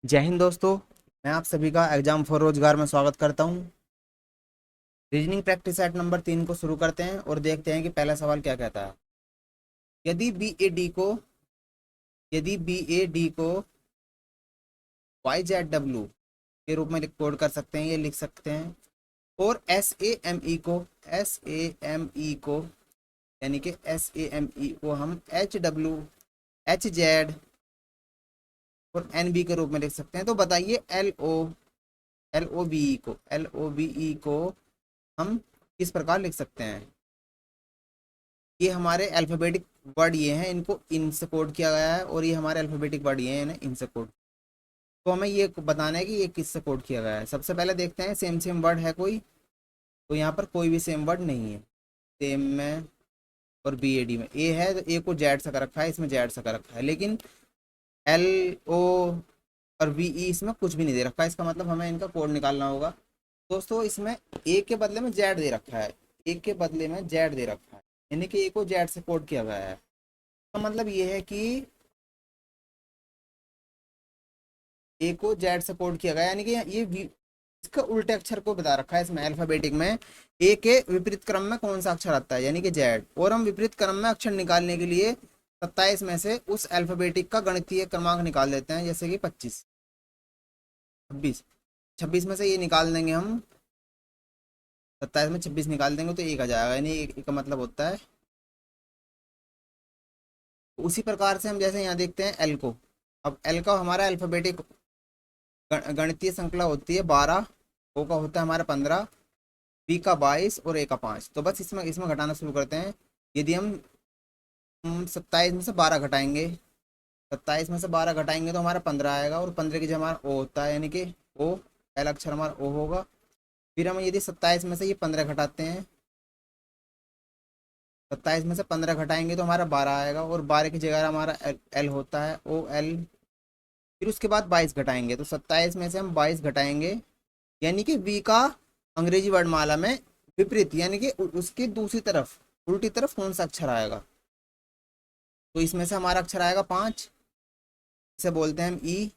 जय हिंद दोस्तों। मैं आप सभी का एग्जाम फॉर रोजगार में स्वागत करता हूं। रीजनिंग प्रैक्टिस सेट नंबर 3 को शुरू करते हैं और देखते हैं कि पहला सवाल क्या कहता है। यदि बी ए डी को यदि बी ए डी को वाई जेड डब्ल्यू के रूप में कोड कर सकते हैं, ये लिख सकते हैं। और एस ए एम ई को यानी कि एस ए एम ई को हम एच डब्ल्यू एच जेड और एन बी के रूप में लिख सकते हैं। तो बताइए एल ओ बी ई को हम किस प्रकार लिख सकते हैं। ये हमारे अल्फ़ाबेटिक वर्ड ये हैं, इनको इन से कोड किया गया है, और ये हमारे अल्फ़ाबेटिक वर्ड ये हैं, इन्हें इन से कोड। तो हमें ये बताना है कि ये किस से कोड किया गया है। सबसे पहले देखते हैं सेम सेम वर्ड है कोई। तो यहाँ पर कोई भी सेम वर्ड नहीं है। सेम में और बी ए डी में ए है, तो ए को जेड से कर रखा है, इसमें जेड से कर रखा है, लेकिन एल ओ और वी ई इसमें कुछ भी नहीं दे रखा है। इसका मतलब हमें इनका कोड निकालना होगा। दोस्तों इसमें ए के बदले में जेड दे रखा है, ए के बदले में जेड दे रखा है, यानी कि ए को जेड से कोड किया गया है। तो मतलब ये है कि ए को जेड से कोड किया गया, यानी कि इसका उल्टे अक्षर को बता रखा है इसमें अल्फाबेटिक में। ए के विपरीत क्रम में कौन सा अक्षर आता है, यानी कि जेड। और हम विपरीत क्रम में अक्षर निकालने के लिए 27 में से उस अल्फाबेटिक का गणितीय क्रमांक निकाल देते हैं, जैसे कि 25, 26। 26 में से ये निकाल देंगे हम, 27 में 26 निकाल देंगे तो एक आ जाएगा, यानी एक का मतलब होता है। उसी प्रकार से हम जैसे यहाँ देखते हैं एल को। अब एल का हमारा अल्फाबेटिक गणितीय संख्या होती है 12, ओ का होता है हमारा 15, बी का 22 और ए का 5। तो बस इसमें इसमें घटाना शुरू करते हैं। यदि हम 27 में से 12 घटाएंगे, 27 में से 12 घटाएंगे तो हमारा 15 आएगा, और 15 की जगह हमारा ओ होता है, यानी कि ओ, पहला अक्षर हमारा ओ होगा। फिर हम यदि 27 में से ये 15 घटाते हैं, 27 में से 15 घटाएंगे तो हमारा 12 आएगा, और 12 की जगह हमारा एल होता है, ओ एल। फिर उसके बाद 22 घटाएंगे, तो 27 में से हम 22 घटाएंगे, यानी कि वी का अंग्रेजी वर्णमाला में विपरीत, यानी कि उसकी दूसरी तरफ, उल्टी तरफ कौन सा अक्षर आएगा। तो इसमें से हमारा अक्षर आएगा 5, इसे बोलते हैं हम ई।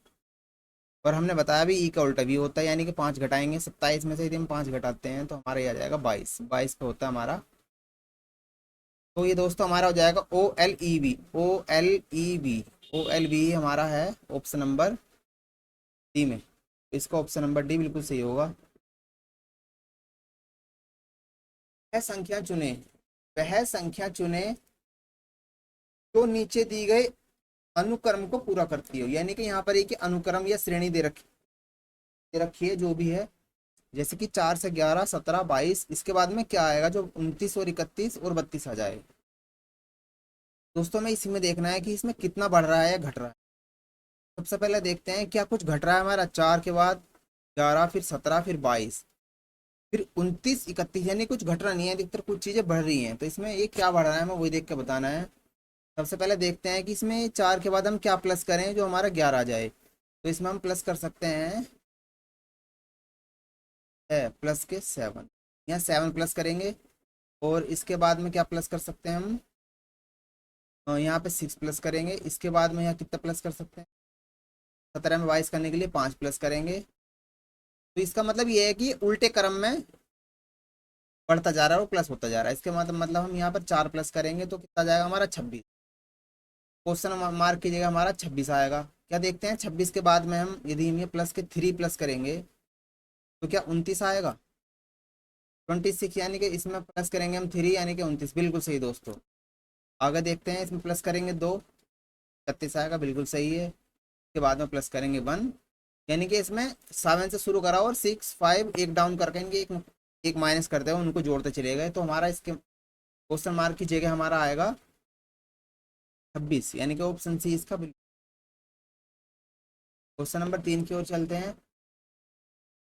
और हमने बताया भी ई का उल्टा भी होता है, यानी कि 5 घटाएंगे, 27 में से यदि हम 5 घटाते हैं तो हमारा ये आ जाएगा 22, 22 पे होता है हमारा। तो ये दोस्तों हमारा हो जाएगा O L E B, O L E B, O L B हमारा है ऑप्शन नंबर डी में। इसका ऑप्शन नंबर डी बिल्कुल सही होगा। वह संख्या चुने वह संख्या चुने जो नीचे दी गई अनुक्रम को पूरा करती हो, यानी कि यहाँ पर एक अनुक्रम या श्रेणी दे रखी है जो भी है, जैसे कि 4 से 11, 17, 22, इसके बाद में क्या आएगा, जो 29 और 31 और 32 आ जाए। दोस्तों में इसी में देखना है कि इसमें कितना बढ़ रहा है या घट रहा है। सबसे पहले देखते हैं क्या कुछ घट रहा है हमारा। 4 के बाद 11, फिर 17, फिर 22, फिर 29, 31, यानी कुछ घट रहा नहीं है, अधिकतर कुछ चीजें बढ़ रही हैं। तो इसमें ये क्या बढ़ रहा है हमें वही देख के बताना है। सबसे पहले देखते हैं कि इसमें 4 के बाद हम क्या प्लस करें जो हमारा 11 आ जाए। तो इसमें हम प्लस कर सकते हैं प्लस के 7, यहाँ 7 प्लस करेंगे। और इसके बाद में क्या प्लस कर सकते हैं हम, यहाँ पे 6 प्लस करेंगे। इसके बाद में यहाँ कितना प्लस कर सकते हैं, 17 में 22 करने के लिए 5 प्लस करेंगे। तो इसका मतलब ये है कि उल्टे क्रम में बढ़ता जा रहा है और प्लस होता जा रहा है। इसके मतलब हम यहाँ पर 4 प्लस करेंगे तो कितना जाएगा हमारा 26। क्वेश्चन मार्क की जगह हमारा 26 आएगा। क्या देखते हैं 26 के बाद में हम यदि हम ये प्लस के 3 प्लस करेंगे तो क्या 29 आएगा, 26, यानी कि इसमें प्लस करेंगे हम 3, यानी कि 29, बिल्कुल सही दोस्तों। आगे देखते हैं, इसमें प्लस करेंगे 2, 31 आएगा, बिल्कुल सही है। इसके बाद में प्लस करेंगे 1, यानी कि इसमें 7 से शुरू करा और 6, 5 एक डाउन करके इनके एक माइनस करते हुए उनको जोड़ते चले गए। तो हमारा इसके क्वेश्चन मार्क की जगह हमारा आएगा 26, यानी कि ऑप्शन सी इसका बिल्कुल। क्वेश्चन नंबर 3 की ओर चलते हैं।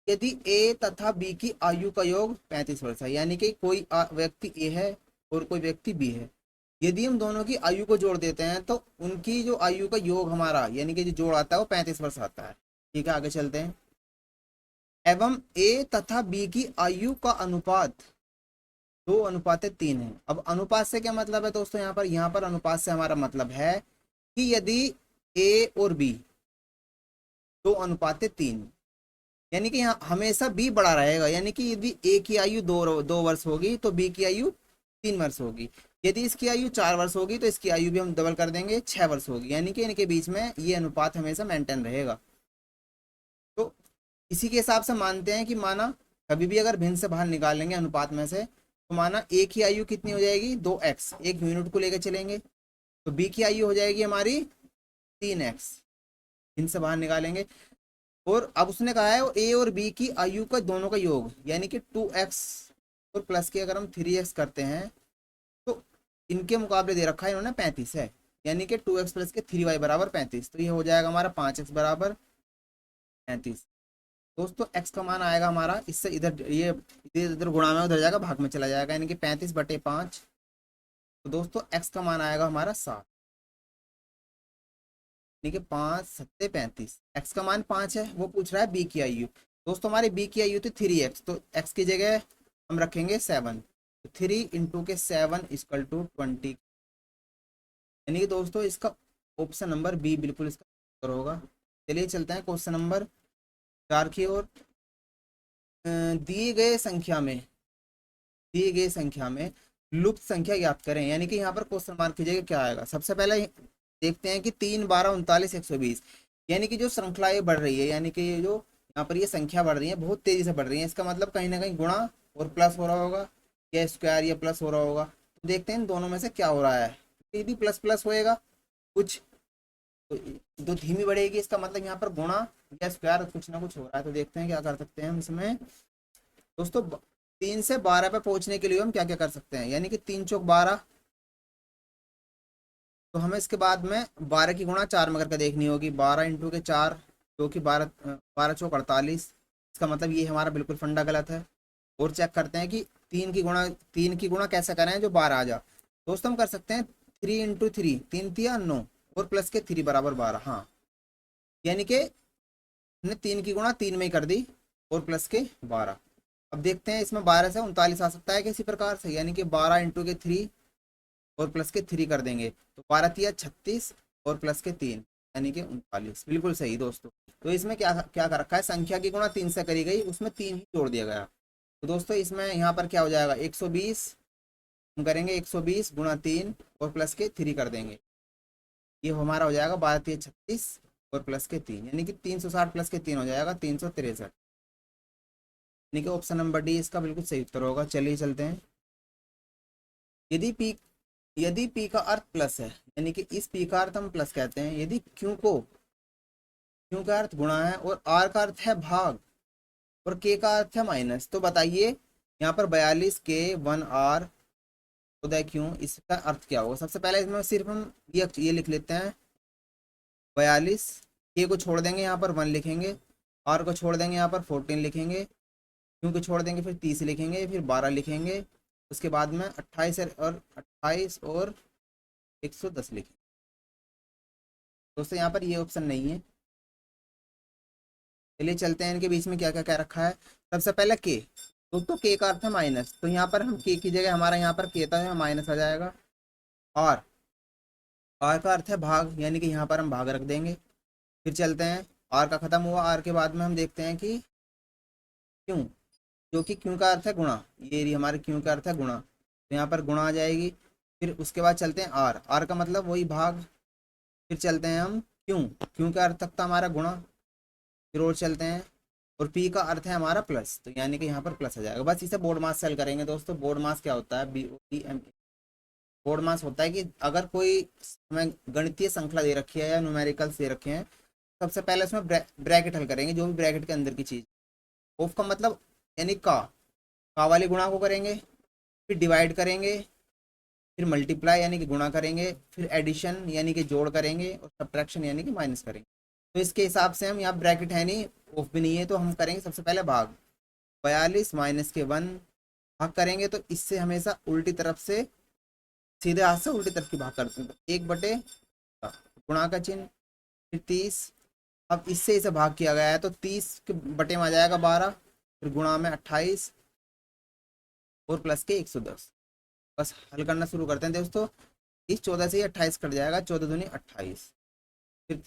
यदि ए तथा बी की आयु का योग 35 वर्ष है, यानी कि कोई व्यक्ति ए है और कोई व्यक्ति बी है। यदि हम दोनों की आयु को जोड़ देते हैं तो उनकी जो आयु का योग हमारा, यानी कि जो जोड़ आता है वो 35 वर्ष आता है। ठीक है, आगे चलते हैं। एवं ए तथा बी की आयु का अनुपात 2:3 है। अब अनुपात से क्या मतलब है दोस्तों, यहाँ पर अनुपात से हमारा मतलब है कि यदि ए और बी 2:3, यानी कि यहाँ हमेशा बी बड़ा रहेगा। यानी कि यदि ए की आयु 2 वर्ष होगी तो बी की आयु 3 वर्ष होगी। यदि इसकी आयु 4 वर्ष होगी तो इसकी आयु भी हम डबल कर देंगे, 6 वर्ष होगी। यानी कि इनके बीच में ये अनुपात हमेशा मेंटेन रहेगा। तो इसी के हिसाब से मानते हैं कि माना कभी भी अगर भिन्न से बाहर निकालेंगे अनुपात में से, तो माना ए की आयु कितनी हो जाएगी 2x, एक यूनिट को लेकर चलेंगे, तो बी की आयु हो जाएगी हमारी 3x, भिन्न से बाहर निकालेंगे। और अब उसने कहा है ए और बी की आयु का दोनों का योग, यानी कि 2x और प्लस के अगर हम 3x करते हैं तो इनके मुकाबले दे रखा है इन्होंने 35 है, यानी कि 2x प्लस के 3y बराबर 35, तो ये हो जाएगा हमारा 5x बराबर 35। दोस्तों x का मान आएगा हमारा, इससे इधर ये इधर इधर गुणा में उधर जाएगा, भाग में चला जाएगा, यानी कि 35/5। तो दोस्तों x का मान आएगा हमारा 7, यानी कि 5×7=35। x का मान 5 है, वो पूछ रहा है b की आयु। दोस्तों हमारे b की आयु थी 3x, तो x की जगह हम रखेंगे 7, तो 3 × 7 = 20, यानी कि दोस्तों इसका ऑप्शन नंबर बी बिल्कुल इसका उत्तर होगा। चलिए चलते हैं क्वेश्चन नंबर 4 की ओर। दिए गए संख्या में लुप्त संख्या ज्ञात करें, यानी कि यहाँ पर क्वेश्चन मार्क की जगह क्या आएगा। सबसे पहले देखते हैं कि 3, 12, 39, 120, यानी कि जो श्रृंखला ये बढ़ रही है, यानी कि ये जो यहाँ पर ये संख्या बढ़ रही है बहुत तेजी से बढ़ रही है, इसका मतलब कहीं ना कहीं गुणा और प्लस हो रहा होगा, या स्क्वायर या प्लस हो रहा होगा। तो देखते हैं इन दोनों में से क्या हो रहा है। यदि प्लस प्लस होएगा कुछ, तो धीमी बढ़ेगी, इसका मतलब यहाँ पर गुणा या स्क्वायर कुछ ना कुछ हो रहा है। तो देखते हैं क्या कर सकते हैं हम इसमें। दोस्तों 3 से 12 पे पहुंचने के लिए हम क्या क्या कर सकते हैं, यानी कि 3×4 = 12, तो हमें इसके बाद में 12 की गुणा 4 में करके देखनी होगी, 12 × 4 जो कि 12×4 = 48। इसका मतलब ये हमारा बिल्कुल फंडा गलत है। और चेक करते हैं कि 3 की गुणा कैसे करें जो 12 आ जा। दोस्तों हम कर सकते हैं 3 × 3, 3×3 = 9, और प्लस के 3 = 12, हाँ, यानी कि हमने 3 की गुणा 3 में ही कर दी और प्लस के 12। अब देखते हैं इसमें 12 से 39 आ सकता है किसी प्रकार से, यानी कि 12 × 3 और प्लस के 3 कर देंगे, तो 12×3 = 36 और प्लस के 3 यानी कि 39, बिल्कुल सही दोस्तों। तो इसमें क्या क्या कर रखा है, संख्या की गुणा 3 से करी गई, उसमें 3 ही जोड़ दिया गया। तो दोस्तों इसमें यहाँ पर क्या हो जाएगा 120, हम करेंगे 120 × 3 और प्लस के 3 कर देंगे, ये हमारा हो जाएगा 12×3 = 36 और प्लस के 3, यानी कि 360 प्लस के 3 हो जाएगा 363, यानी कि ऑप्शन नंबर डी इसका बिल्कुल सही उत्तर होगा। चलिए चलते हैं। यदि पी का अर्थ प्लस है, यानी कि इस पी का अर्थ हम प्लस कहते हैं, यदि क्यू का अर्थ गुणा है और आर का अर्थ है भाग और के का अर्थ है माइनस, तो बताइए यहाँ पर 42K1R उदय क्यों, इसका अर्थ क्या होगा। सबसे पहले इसमें सिर्फ हम ये लिख लेते हैं 42, के को छोड़ देंगे यहाँ पर 1 लिखेंगे, आर को छोड़ देंगे यहाँ पर 14 लिखेंगे, क्यों को छोड़ देंगे फिर 30 लिखेंगे, फिर 12 लिखेंगे, उसके बाद में 28 और 110 लिखेंगे। दोस्तों यहाँ पर ये ऑप्शन नहीं है। चलिए चलते हैं इनके बीच में क्या क्या क्या रखा है। सबसे पहले के, दोस्तों के का अर्थ है माइनस, तो यहाँ पर हम के की जगह हमारा यहाँ पर के था माइनस आ जाएगा। और आर का अर्थ है भाग, यानी कि यहाँ पर हम भाग रख देंगे। फिर चलते हैं, आर का खत्म हुआ, आर के बाद में हम देखते हैं कि क्यों, जो कि क्यों का अर्थ है गुणा, ये हमारे क्यों का अर्थ है गुणा, तो यहाँ पर गुणा आ जाएगी। फिर उसके बाद चलते हैं आर, आर का मतलब वही भाग। फिर चलते हैं हम क्यों का अर्थ तक था हमारा गुणा, फिर और चलते हैं, और पी का अर्थ है हमारा प्लस, तो यानी कि यहाँ पर प्लस आ जाएगा। बस इसे बोर्ड मास सेल करेंगे। दोस्तों बोर्ड मास क्या होता है, BODM, बोर्ड मास होता है कि अगर कोई हमें गणितीय श्रृंखला दे रखी है या न्यूमेरिकल्स दे रखे हैं, सबसे पहले उसमें ब्रैकेट हल करेंगे, जो भी ब्रैकेट के अंदर की चीज। ऑफ का मतलब यानी का वाली गुणा को करेंगे, फिर डिवाइड करेंगे, फिर मल्टीप्लाई यानी कि गुणा करेंगे, फिर एडिशन यानी कि जोड़ करेंगे, और सब्ट्रैक्शन यानी कि माइनस करेंगे। तो इसके हिसाब से हम यहाँ ब्रैकेट है नहीं, ऑफ भी नहीं है, तो हम करेंगे सबसे पहले भाग, 42 माइनस के 1 भाग करेंगे, तो इससे हमेशा उल्टी तरफ से, सीधे हाथ से उल्टी तरफ की भाग करते हैं, तो 1 बटे गुणा का चिन्ह, फिर 30, अब इससे इसे भाग किया गया है, तो 30 के बटे में आ जाएगा 12, फिर गुणा में 28 और प्लस के 110। बस हल करना शुरू करते हैं दोस्तों। इस 14 से 28 कट जाएगा, 14 दूनी 28, फिर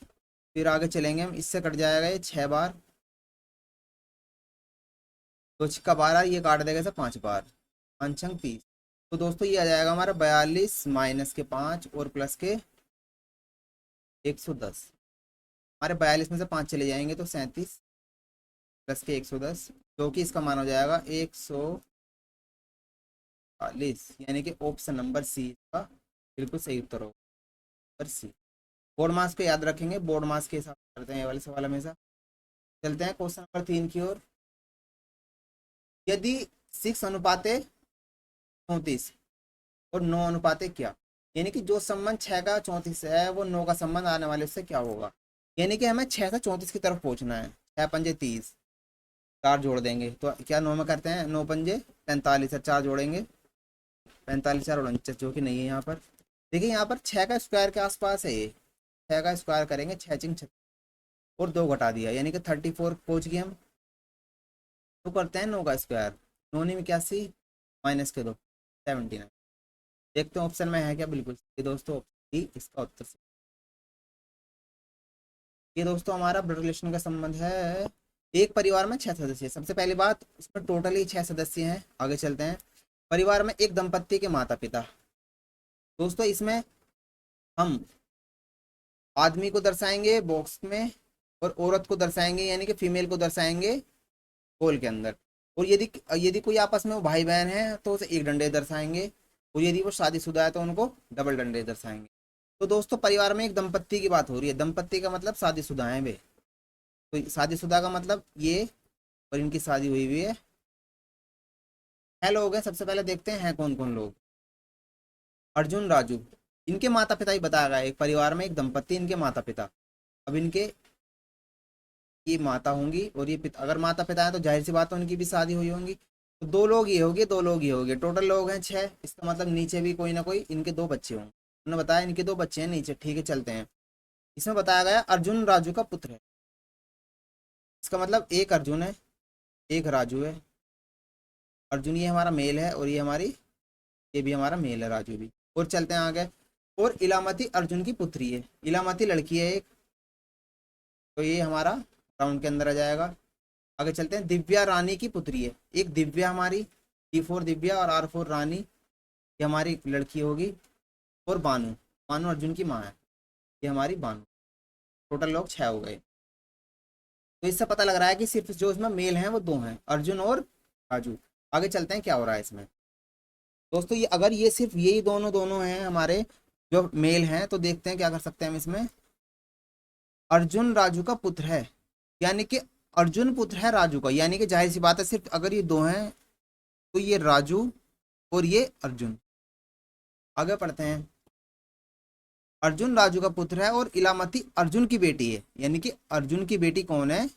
फिर आगे चलेंगे हम, इससे कट जाएगा ये 6 बार, 2 × 12, ये काट देगा इसे 5 बार, 5×30। तो दोस्तों ये आ जाएगा हमारा 42 माइनस के 5 और प्लस के 110। हमारे 42 में से 5 चले जाएंगे तो 37 प्लस के 110, जो कि इसका मान हो जाएगा 140, यानी कि ऑप्शन नंबर सी इसका बिल्कुल सही उत्तर होगा, नंबर सी। बोर्ड मास को याद रखेंगे, बोर्ड मास के हिसाब से करते हैं ये वाले सवाल हमेशा। चलते हैं क्वेश्चन नंबर 3 की ओर। यदि 6:34 और 9 क्या, यानी कि जो संबंध 6 का 34 है वो 9 का संबंध आने वाले उससे क्या होगा। यानी कि हमें 6 से 34 की तरफ पहुंचना है। 6×5 = 30, 4 जोड़ देंगे तो क्या 9 में करते हैं, 9×5 = 45 है, 4 जोड़ेंगे 45 4 49, जो कि नहीं है यहाँ पर। देखिए यहाँ पर 6 का स्क्वायर के आसपास है ये, 6 का स्क्वायर करेंगे 6×6 और 2 घटा दिया, यानी कि 34 पहुँच गए हम। तो करते हैं 9 का स्क्वायर, 9×9 = 81 माइनस के 2 79। देखते हैं ऑप्शन में है क्या, बिल्कुल ये दोस्तों ऑप्शन इसका उत्तर से। ये दोस्तों हमारा ब्लड रिलेशन का संबंध है। एक परिवार में 6 सदस्य, सबसे पहली बात इसमें टोटली 6 सदस्य हैं। आगे चलते हैं। परिवार में एक दंपत्ति के माता पिता। दोस्तों इसमें हम आदमी को दर्शाएंगे बॉक्स में और औरत को दर्शाएंगे, यानी कि फीमेल को दर्शाएंगे होल के अंदर। और यदि यदि कोई आपस में वो भाई बहन है तो उसे एक डंडे दर्शाएंगे, और यदि वो शादीशुदा है तो उनको डबल डंडे दर्शाएंगे। तो दोस्तों परिवार में एक दंपत्ति की बात हो रही है, दंपत्ति का मतलब शादीशुदा है वे। तो शादीशुदा का मतलब ये, और इनकी शादी हुई हुई है लोग हैं। सबसे पहले देखते हैं कौन कौन लोग। अर्जुन राजू, इनके माता पिता ही बताया गया है। एक परिवार में एक दंपत्ति, इनके माता पिता। अब इनके ये माता होंगी और ये पिता, अगर माता पिता है तो जाहिर सी बात है उनकी भी शादी हुई होंगी। तो 2 लोग ये होंगे, 2 लोग ये होंगे, टोटल लोग हैं 6। इसका मतलब नीचे भी कोई ना कोई इनके 2 बच्चे होंगे। उन्होंने बताया इनके 2 बच्चे हैं नीचे, ठीक है चलते हैं। इसमें बताया गया अर्जुन राजू का पुत्र है। इसका मतलब एक अर्जुन है, एक राजू है। अर्जुन ये हमारा मेल है और ये भी हमारा मेल है, राजू भी। और चलते हैं आगे। और इलामती अर्जुन की पुत्री है, इलामती लड़की है एक, तो ये हमारा राउंड के अंदर आ जाएगा। आगे चलते हैं। दिव्या रानी की पुत्री है, एक दिव्या हमारी, D4 दिव्या और R4 रानी, ये हमारी लड़की होगी। और बानू, बानू अर्जुन की माँ है, ये हमारी बानू। टोटल लोग 6 हो गए। तो इससे पता लग रहा है कि सिर्फ जो इसमें मेल हैं वो 2 हैं, अर्जुन और राजू। आगे चलते हैं क्या हो रहा है इसमें। दोस्तों ये अगर ये सिर्फ यही दोनों हैं हमारे जो मेल हैं, तो देखते हैं क्या कर सकते हैं हम इसमें। अर्जुन राजू का पुत्र है, यानी कि अर्जुन पुत्र है राजू का, यानी कि जाहिर सी बात है सिर्फ अगर ये 2 हैं तो ये राजू और ये अर्जुन। आगे पढ़ते हैं। अर्जुन राजू का पुत्र है और इलामती अर्जुन की बेटी है, यानी कि अर्जुन की बेटी कौन है,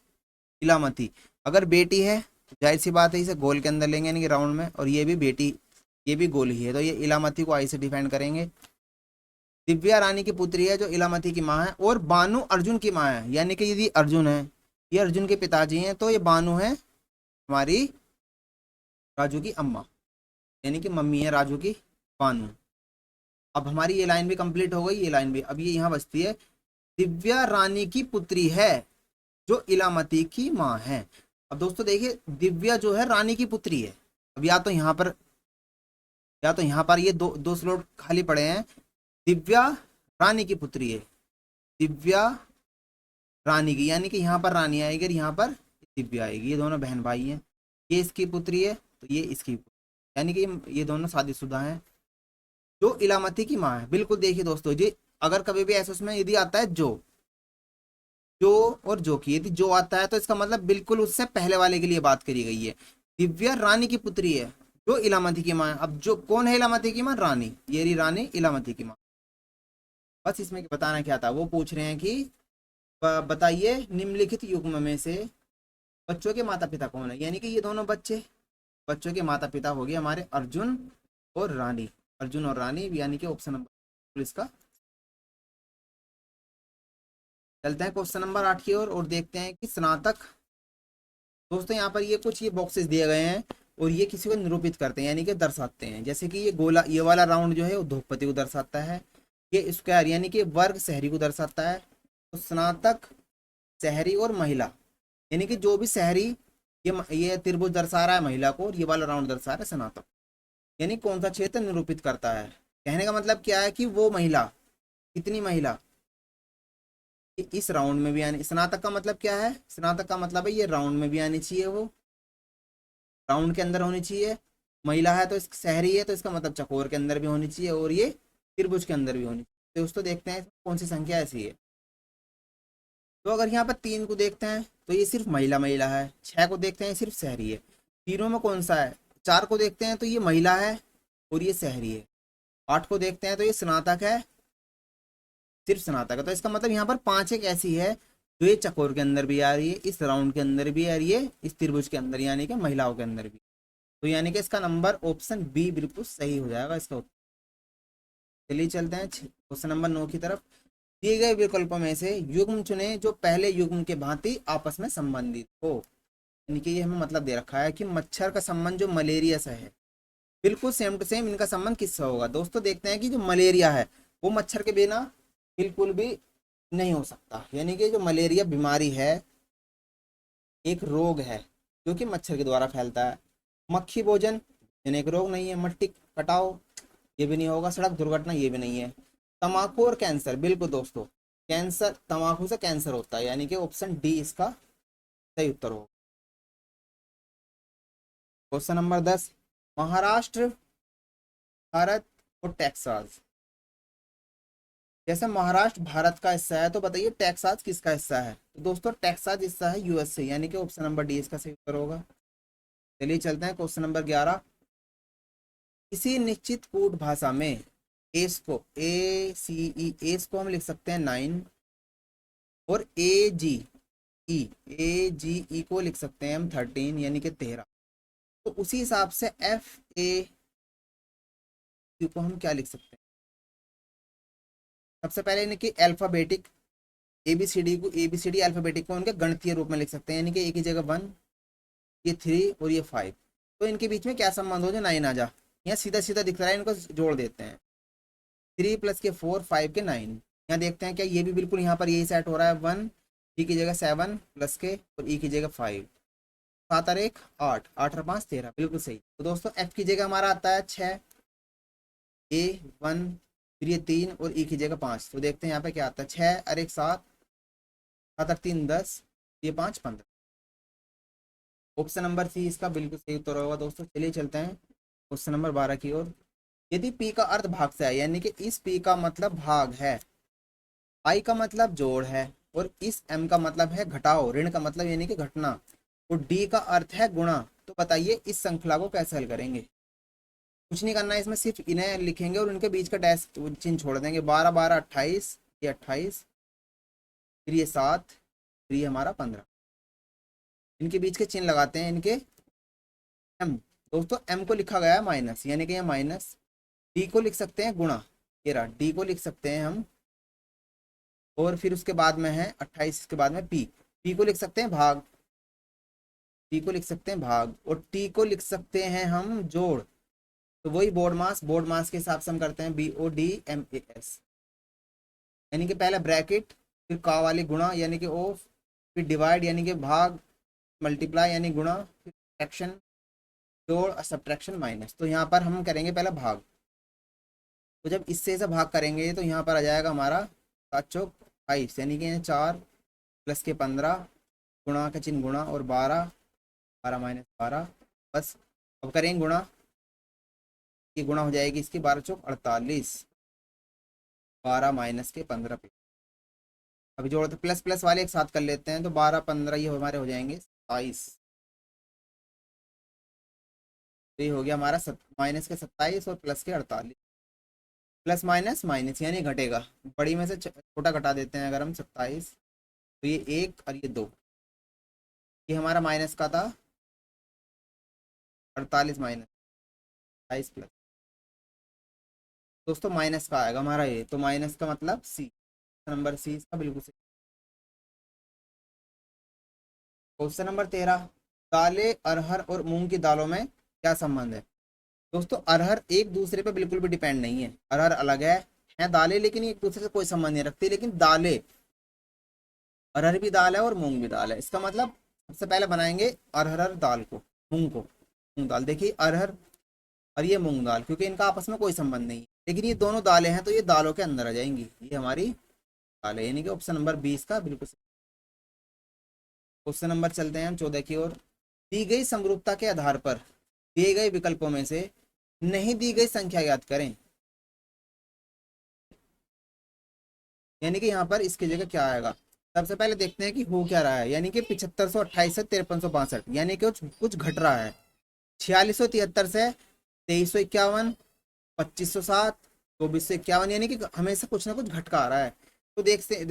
इलामती। अगर बेटी है तो जाहिर सी बात है इसे गोल के अंदर लेंगे, यानी कि राउंड में, और ये भी बेटी, ये भी गोल ही है, तो ये इलामती को आई से डिफाइन करेंगे। दिव्या रानी की पुत्री है जो इलामती की माँ है, और बानू अर्जुन की माँ है, यानी कि यदि अर्जुन है, ये अर्जुन के पिताजी हैं, तो ये बानू है हमारी राजू की अम्मा, यानी कि मम्मी है राजू की बानू। अब हमारी ये लाइन भी कंप्लीट हो गई, ये लाइन भी। अब ये यहाँ बचती है, दिव्या रानी की पुत्री है जो इलामती की माँ है। अब दोस्तों देखिए दिव्या जो है रानी की पुत्री है। अब या तो यहाँ पर ये दो स्लॉट खाली पड़े हैं। दिव्या रानी की पुत्री है, दिव्या रानी की, यानी कि यहाँ पर रानी आएगी और यहाँ पर दिव्या आएगी। ये दोनों बहन भाई हैं, ये इसकी पुत्री है तो ये इसकी, यानी कि ये दोनों शादीशुदा हैं। जो इलामती की माँ है, बिल्कुल देखिए दोस्तों जी, अगर कभी भी ऐसे उसमें यदि आता है जो और जो की, यदि जो आता है तो इसका मतलब बिल्कुल उससे पहले वाले के लिए बात करी गई है। दिव्या रानी की पुत्री है जो इलामती की माँ है। अब जो कौन है इलामती की माँ, रानी, ये रही रानी इलामती की माँ। बस इसमें बताना क्या था, वो पूछ रहे हैं कि बताइए निम्नलिखित युग्म में से बच्चों के माता पिता कौन है, यानी कि ये दोनों बच्चों के माता पिता हो गए हमारे अर्जुन और रानी, अर्जुन और रानी, यानी कि ऑप्शन नंबर इसका। चलते हैं क्वेश्चन नंबर 8 की ओर और देखते हैं कि स्नातक। दोस्तों यहाँ पर ये कुछ ये बॉक्सेस दिए गए हैं और ये किसी को निरूपित करते हैं, यानी कि दर्शाते हैं। जैसे कि ये गोला, ये वाला राउंड जो है वो ध्रुवपति को दर्शाता है। ये स्क्वायर यानी कि वर्ग शहरी को दर्शाता है। तो स्नातक, शहरी और महिला, यानी कि जो भी शहरी, ये त्रिभुज दर्शा रहा है महिला को और ये वाला राउंड दर्शा रहा है स्नातक, यानी कौन सा क्षेत्र निरूपित करता है। कहने का मतलब क्या है कि वो महिला, कितनी महिला, कि इस राउंड में भी आनी। स्नातक का मतलब क्या है, स्नातक का मतलब है ये राउंड में भी आनी चाहिए, वो राउंड के अंदर होनी चाहिए। महिला है तो इस शहरी है तो इसका मतलब चकोर के अंदर भी होनी चाहिए और ये त्रिभुज के अंदर भी होनी चाहिए। तो दोस्तों देखते हैं कौन सी संख्या ऐसी है। तो अगर यहाँ पर 3 को देखते हैं तो ये सिर्फ महिला महिला है, 6 को देखते हैं सिर्फ शहरी है, तीनों में कौन सा है। 4 को देखते हैं तो ये महिला है और ये शहरी है, 8 को देखते हैं तो ये स्नातक है, सिर्फ स्नातक है। तो इसका मतलब यहाँ पर 5 एक ऐसी है जो ये चकोर के अंदर भी आ रही है, इस राउंड के अंदर भी आ रही है, इस त्रिभुज के अंदर यानी कि महिलाओं के अंदर भी। तो यानी कि इसका नंबर ऑप्शन बी बिल्कुल सही हो जाएगा इसका उत्तर। चलिए चलते हैं क्वेश्चन नंबर 9 की तरफ। दिए गए विकल्पों में से युग्म चुने जो पहले युग्म के भांति आपस में संबंधित हो। यानी कि ये हमें मतलब दे रखा है कि मच्छर का संबंध जो मलेरिया से है, बिल्कुल सेम टू सेम इनका संबंध किससे होगा। दोस्तों देखते हैं कि जो मलेरिया है वो मच्छर के बिना बिल्कुल भी नहीं हो सकता। यानी कि जो मलेरिया बीमारी है, एक रोग है जो कि मच्छर के द्वारा फैलता है। मक्खी भोजन, यानी एक रोग नहीं है। मट्टी कटाव, ये भी नहीं होगा। सड़क दुर्घटना, ये भी नहीं है। तंबाकू और कैंसर, बिल्कुल दोस्तों, कैंसर, तंबाकू से कैंसर होता है, यानी कि ऑप्शन डी इसका सही उत्तर होगा। क्वेश्चन नंबर 10, महाराष्ट्र, भारत और टेक्सास। जैसे महाराष्ट्र भारत का हिस्सा है तो बताइए टेक्सास किसका हिस्सा है। तो दोस्तों टेक्सास हिस्सा है यूएस से, यानी कि ऑप्शन नंबर डी इसका सही उत्तर होगा। चलिए चलते हैं क्वेश्चन नंबर 11, किसी निश्चित कूट भाषा में एस को, एस को हम लिख सकते हैं 9 और ए जी ई को लिख सकते हैं हम 13 यानी कि 13। तो उसी हिसाब से FAQ को हम क्या लिख सकते हैं। सबसे पहले यानी कि अल्फाबेटिक, एबीसीडी अल्फाबेटिक को उनके गणितीय रूप में लिख सकते हैं, यानी कि एक ही जगह 1, ये 3 और ये 5। तो इनके बीच में क्या संबंध हो जो 9 आ जा। यहाँ सीधा सीधा दिख रहा है, इनको जोड़ देते हैं। 3 प्लस के 4, 5 के 9। यहाँ देखते हैं क्या ये भी बिल्कुल यहाँ पर यही सेट हो रहा है। 1 ई की जगह 7 प्लस के और ई की जगह 5, 7 और 1 8, 8 और 5 13, बिल्कुल सही। तो दोस्तों एफ की जगह हमारा आता है 6, ए 1, फिर ये 3 और ई की जगह 5। तो देखते हैं यहाँ पे क्या आता है। 6 और 1 7, 7 और 3 10, ये 5 15। ऑप्शन नंबर सी इसका बिल्कुल सही उत्तर होगा दोस्तों। चलिए चलते हैं क्वेश्चन नंबर 12 की ओर। यदि पी का अर्थ भाग से है, यानी कि इस पी का मतलब भाग है, आई का मतलब जोड़ है और इस एम का मतलब है घटाओ, ऋण का मतलब यानी कि घटना, और डी का अर्थ है गुणा। तो बताइए इस श्रृंखला को कैसे हल करेंगे। कुछ नहीं करना है इसमें, सिर्फ इन्हें लिखेंगे और उनके बीच का डैश चिन्ह छोड़ देंगे। 12 12 28, ये 28, फिर ये 7, फिर ये हमारा 15। इनके बीच के चिन्ह लगाते हैं इनके। एम, दोस्तों एम को लिखा गया है माइनस, यानी कि ये माइनस। डी को लिख सकते हैं गुणा, ये रहा, डी को लिख सकते हैं हम। और फिर उसके बाद में है 28, इसके बाद में पी, पी को लिख सकते हैं भाग, टी को लिख सकते हैं भाग, और टी को लिख सकते हैं हम जोड़। तो वही बोर्ड मास के हिसाब से हम करते हैं BODMAS, यानी कि पहले ब्रैकेट, फिर का वाली गुणा यानी कि ओ, फिर डिवाइड यानी कि भाग, मल्टीप्लाई यानी गुणा, फिर सब्ट्रैक्शन जोड़ और सब्ट्रैक्शन माइनस। तो यहाँ पर हम करेंगे पहले भाग। तो जब इससे से भाग करेंगे तो यहाँ पर आ जाएगा हमारा 7 चौक 22, यानी कि 4 प्लस के 15, गुणा का चिन्ह गुणा, और 12, 12 माइनस 12, बस। अब करेंगे गुणा, ये गुणा हो जाएगी इसकी 12 चौक 48, 12 माइनस के 15 पे। अभी जोड़ते प्लस प्लस वाले एक साथ कर लेते हैं, तो 12 15 ये हमारे हो जाएंगे 27। तो ये हो गया हमारा माइनस के 27 और प्लस के 48। प्लस माइनस माइनस यानी घटेगा, बड़ी में से छोटा घटा देते हैं अगर हम 27, तो ये 1 और ये 2, ये हमारा माइनस का था 48 माइनस 27 प्लस। दोस्तों माइनस का आएगा हमारा ये, तो माइनस का मतलब सी, नंबर सी इसका बिल्कुल सही। क्वेश्चन नंबर 13, दालें अरहर और मूंग की दालों में क्या संबंध है। दोस्तों अरहर एक दूसरे पे बिल्कुल भी डिपेंड नहीं है, अरहर अलग है दालें, लेकिन एक दूसरे से कोई संबंध नहीं रखती। लेकिन दालें अरहर भी दाल है और मूंग भी दाल है। इसका मतलब सबसे पहले बनाएंगे अरहर दाल को, मूंग को, मूंग दाल। देखिए अरहर और ये मूंग दाल, क्योंकि इनका आपस में कोई संबंध नहीं है, लेकिन ये दोनों दालें हैं तो ये दालों के अंदर आ जाएंगी, ये हमारी दाल है, यानी कि ऑप्शन नंबर 20 का बिल्कुल सही। क्वेश्चन नंबर चलते हैं हम 14 की ओर। दी गई समरूपता के आधार पर दिए गए विकल्पों में से नहीं दी गई संख्या ज्ञात करें। यानी कि यहाँ पर इसकी जगह क्या आएगा, सबसे पहले देखते हैं कि हो क्या रहा है। यानी कि 7528 से 5362, यानी कि कुछ कुछ घट रहा है। 4673 से 2351, 2507, 2451, यानी कि हमेशा कुछ ना कुछ घटका आ रहा है। तो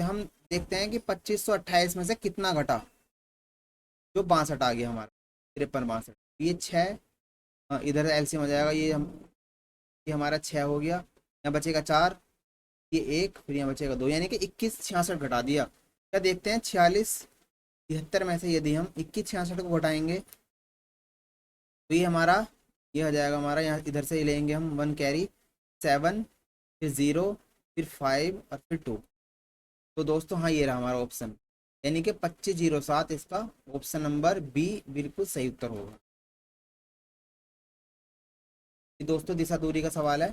हम देखते हैं कि 2528 में से कितना घटा, जो 62 आ गया हमारा, 53 62, ये 6, इधर एलसीएम आ जाएगा, ये हमारा 6 हो गया, यहाँ बचेगा 4, ये 1, फिर यहाँ बचेगा 2, यानी कि 2166 घटा दिया। क्या देखते हैं 4673 में से यदि हम 2166 को घटाएंगे तो ये हमारा, ये आ जाएगा हमारा, यहाँ इधर से ही लेंगे हम 1 कैरी, 7, फिर 0, फिर 5 और फिर 2। तो दोस्तों हाँ, ये रहा हमारा ऑप्शन, यानी कि 2507 इसका ऑप्शन नंबर बी बिल्कुल सही उत्तर होगा। दोस्तों दिशा दूरी का सवाल है।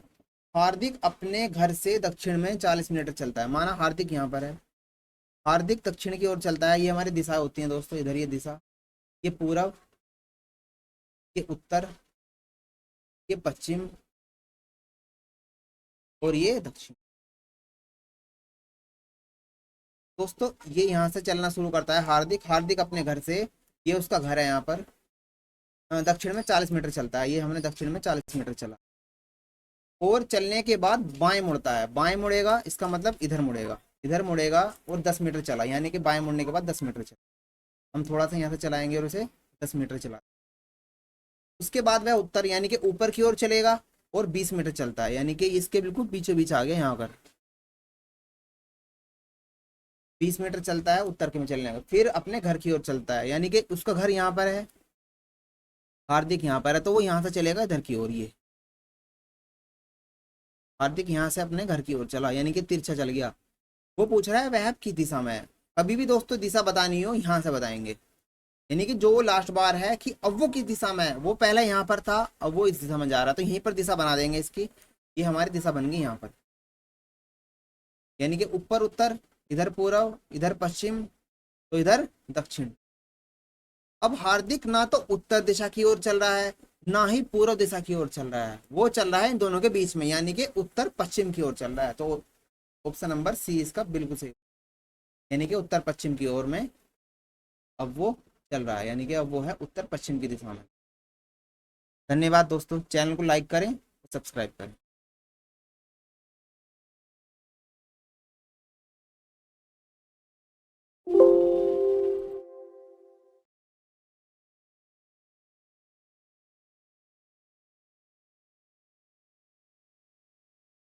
हार्दिक अपने घर से दक्षिण में 40 मिनट चलता है। माना हार्दिक यहाँ पर है, हार्दिक दक्षिण की ओर चलता है, ये हमारी दिशा होती है दोस्तों, इधर ये दिशा, ये पूरब, ये उत्तर, ये पश्चिम और ये दक्षिण। दोस्तों ये यहाँ से चलना शुरू करता है हार्दिक, हार्दिक अपने घर से, ये उसका घर है यहाँ पर, दक्षिण में 40 मीटर चलता है, ये हमने दक्षिण में 40 मीटर चला, और चलने के बाद बाएं मुड़ता है, बाएं मुड़ेगा इसका मतलब इधर मुड़ेगा, इधर मुड़ेगा और 10 मीटर चला, यानी कि बाएं मुड़ने के बाद 10 मीटर चला। हम थोड़ा सा यहाँ से चलाएंगे और उसे 10 मीटर चला, उसके बाद वह उत्तर यानी कि ऊपर की ओर चलेगा और 20 मीटर चलता है, यानी कि इसके बिल्कुल बीचों बीच आ गया यहाँ पर, 20 मीटर चलता है उत्तर के में चलने का, फिर अपने घर की ओर चलता है, यानी कि उसका घर यहाँ पर है, हार्दिक यहाँ पर है, तो वो यहाँ से चलेगा इधर की ओर, ये हार्दिक यहाँ से अपने घर की ओर चला, यानी कि तिरछा चल गया। वो पूछ रहा है वह किस दिशा में है। कभी भी दोस्तों दिशा बतानी हो यहाँ से बताएंगे, यानी कि जो लास्ट बार है कि अब वो किस दिशा में है, वो पहले यहाँ पर था अब वो इस दिशा में जा रहा है, तो यहीं पर दिशा बना देंगे इसकी, ये हमारी दिशा बन गई यहाँ पर, यानी कि ऊपर उत्तर, इधर पूर्व, इधर पश्चिम, तो इधर दक्षिण। अब हार्दिक ना तो उत्तर दिशा की ओर चल रहा है ना ही पूर्व दिशा की ओर चल रहा है, वो चल रहा है इन दोनों के बीच में, यानी कि उत्तर पश्चिम की ओर चल रहा है। तो ऑप्शन नंबर सी इसका बिल्कुल सही, यानी कि उत्तर पश्चिम की ओर में अब वो चल रहा है, यानी कि अब वो है उत्तर पश्चिम की दिशा में। धन्यवाद दोस्तों, चैनल को लाइक करें, सब्सक्राइब करें।